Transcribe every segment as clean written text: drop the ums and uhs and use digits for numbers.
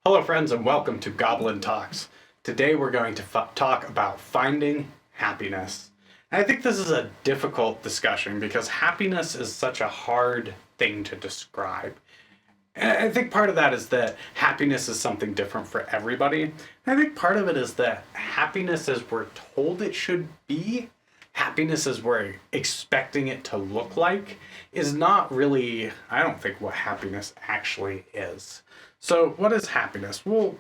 Hello friends and welcome to Goblin Talks. Today we're going to talk about finding happiness. And I think this is a difficult discussion because happiness is such a hard thing to describe. And I think part of that is that happiness is something different for everybody. And I think part of it is that happiness as we're told it should be, happiness as we're expecting it to look like, is not really, I don't think, what happiness actually is. So what is happiness? Well,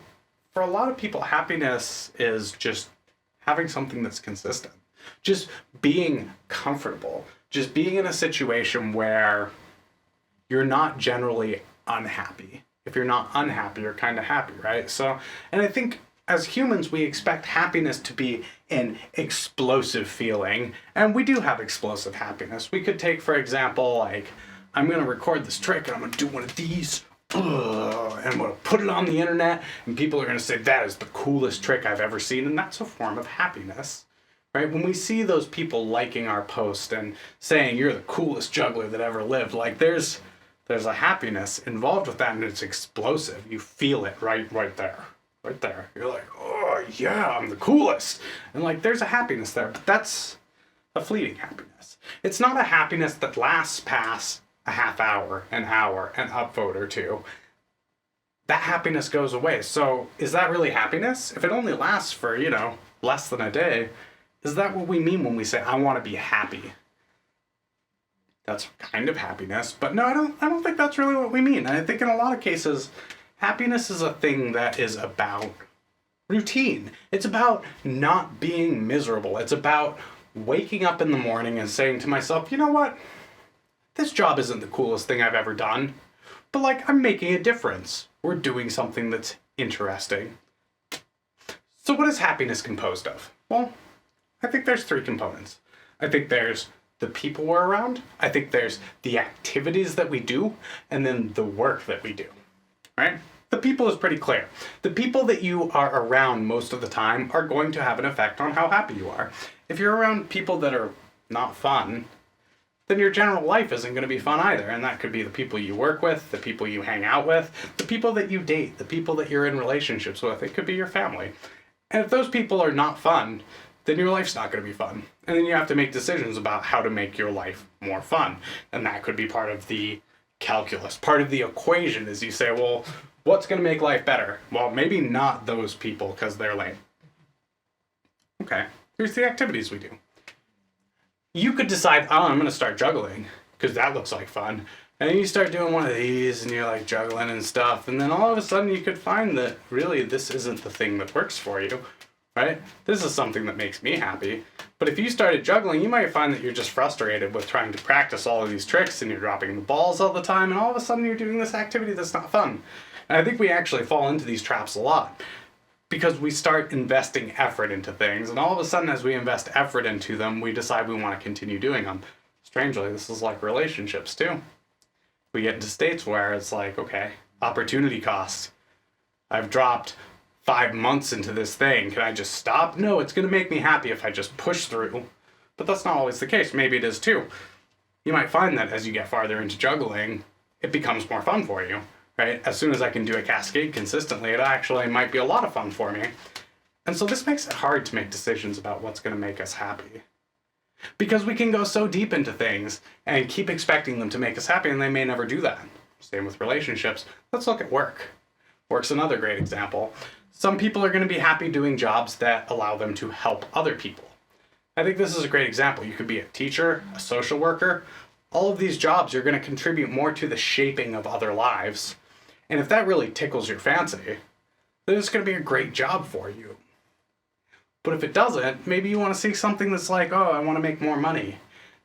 for a lot of people, happiness is just having something that's consistent. Just being comfortable. Just being in a situation where you're not generally unhappy. If you're not unhappy, you're kind of happy, right? And I think as humans, we expect happiness to be an explosive feeling. And we do have explosive happiness. We could take, for example, like, I'm going to record this trick and I'm going to do one of these. And I'm going to put it on the internet and people are going to say that is the coolest trick I've ever seen, and that's a form of happiness, right? When we see those people liking our post and saying you're the coolest juggler that ever lived, like there's a happiness involved with that, and it's explosive. You feel it right there. You're like, oh yeah, I'm the coolest, and like there's a happiness there, but that's a fleeting happiness. It's not a happiness that lasts past a half hour, an upvote or two. That happiness goes away. So is that really happiness? If it only lasts for, less than a day, is that what we mean when we say, I want to be happy? That's kind of happiness, but no, I don't think that's really what we mean. I think in a lot of cases, happiness is a thing that is about routine. It's about not being miserable. It's about waking up in the morning and saying to myself, you know what? This job isn't the coolest thing I've ever done, but like I'm making a difference. We're doing something that's interesting. So what is happiness composed of? Well, I think there's three components. I think there's the people we're around. I think there's the activities that we do, and then the work that we do, right? The people is pretty clear. The people that you are around most of the time are going to have an effect on how happy you are. If you're around people that are not fun, then your general life isn't going to be fun either. And that could be the people you work with, the people you hang out with, the people that you date, the people that you're in relationships with. It could be your family. And if those people are not fun, then your life's not going to be fun. And then you have to make decisions about how to make your life more fun. And that could be part of the calculus, part of the equation, as you say, well, what's going to make life better? Well, maybe not those people because they're lame. Okay, here's the activities we do. You could decide, oh, I'm going to start juggling because that looks like fun. And then you start doing one of these and you're like juggling and stuff. And then all of a sudden you could find that really this isn't the thing that works for you, right? This is something that makes me happy. But if you started juggling, you might find that you're just frustrated with trying to practice all of these tricks and you're dropping the balls all the time. And all of a sudden you're doing this activity that's not fun. And I think we actually fall into these traps a lot, because we start investing effort into things, and all of a sudden as we invest effort into them, we decide we want to continue doing them. Strangely, this is like relationships too. We get into states where it's like, okay, opportunity cost. I've dropped 5 months into this thing. Can I just stop? No, it's going to make me happy if I just push through. But that's not always the case. Maybe it is too. You might find that as you get farther into juggling, it becomes more fun for you. Right? As soon as I can do a cascade consistently, it actually might be a lot of fun for me. And so this makes it hard to make decisions about what's going to make us happy. Because we can go so deep into things and keep expecting them to make us happy, and they may never do that. Same with relationships. Let's look at work. Work's another great example. Some people are going to be happy doing jobs that allow them to help other people. I think this is a great example. You could be a teacher, a social worker. All of these jobs are going to contribute more to the shaping of other lives. And if that really tickles your fancy, then it's going to be a great job for you. But if it doesn't, maybe you want to see something that's like, oh, I want to make more money.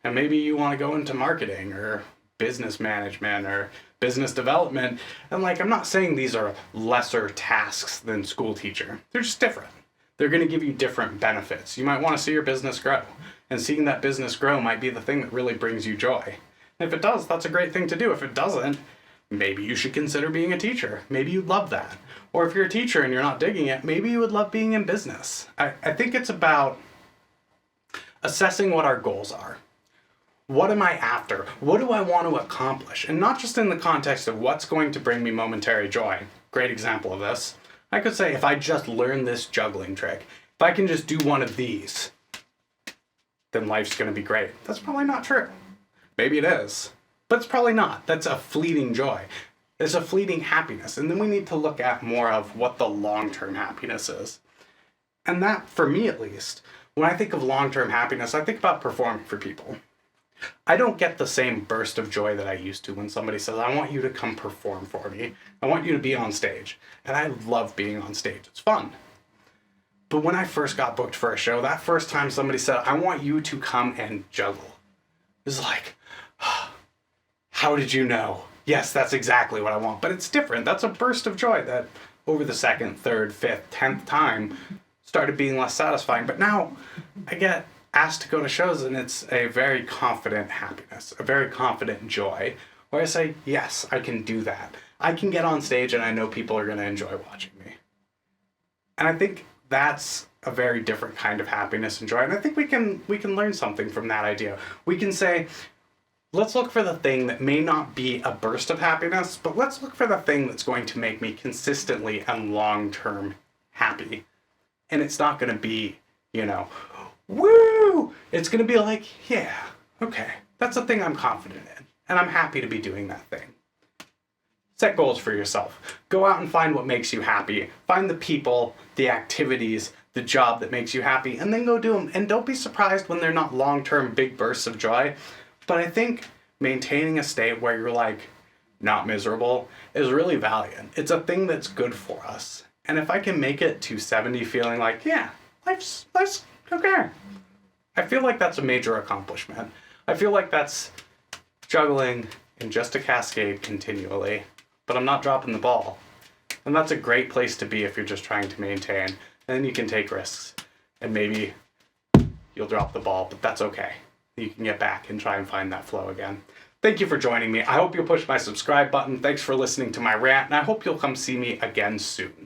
And maybe you want to go into marketing or business management or business development. And like, I'm not saying these are lesser tasks than school teacher. They're just different. They're going to give you different benefits. You might want to see your business grow. And seeing that business grow might be the thing that really brings you joy. And if it does, that's a great thing to do. If it doesn't, maybe you should consider being a teacher. Maybe you'd love that. Or if you're a teacher and you're not digging it, maybe you would love being in business. I think it's about assessing what our goals are. What am I after? What do I want to accomplish? And not just in the context of what's going to bring me momentary joy. great example of this. I could say if I just learn this juggling trick, if I can just do one of these, then life's going to be great. That's probably not true. Maybe it is, but it's probably not. That's a fleeting joy. It's a fleeting happiness. And then we need to look at more of what the long-term happiness is. And that, for me at least, when I think of long-term happiness, I think about performing for people. I don't get the same burst of joy that I used to when somebody says, I want you to come perform for me. I want you to be on stage. And I love being on stage. It's fun. But when I first got booked for a show, that first time somebody said, I want you to come and juggle, it was like, how did you know? Yes, that's exactly what I want. But it's different. That's a burst of joy that over the second, third, fifth, 10th time started being less satisfying. But now I get asked to go to shows and it's a very confident happiness, a very confident joy, where I say, yes, I can do that. I can get on stage and I know people are going to enjoy watching me. And I think that's a very different kind of happiness and joy. And I think we can learn something from that idea. We can say, let's look for the thing that may not be a burst of happiness, but let's look for the thing that's going to make me consistently and long-term happy. And it's not going to be, woo! It's going to be like, yeah, okay, that's a thing I'm confident in, and I'm happy to be doing that thing. Set goals for yourself. Go out and find what makes you happy. Find the people, the activities, the job that makes you happy, and then go do them. And don't be surprised when they're not long-term big bursts of joy. But I think maintaining a state where you're like not miserable is really valiant. It's a thing that's good for us. And if I can make it to 70 feeling like, yeah, life's okay. I feel like that's a major accomplishment. I feel like that's juggling in just a cascade continually, but I'm not dropping the ball. And that's a great place to be if you're just trying to maintain. And then you can take risks and maybe you'll drop the ball, but that's okay. You can get back and try and find that flow again. Thank you for joining me. I hope you'll push my subscribe button. Thanks for listening to my rant, and I hope you'll come see me again soon.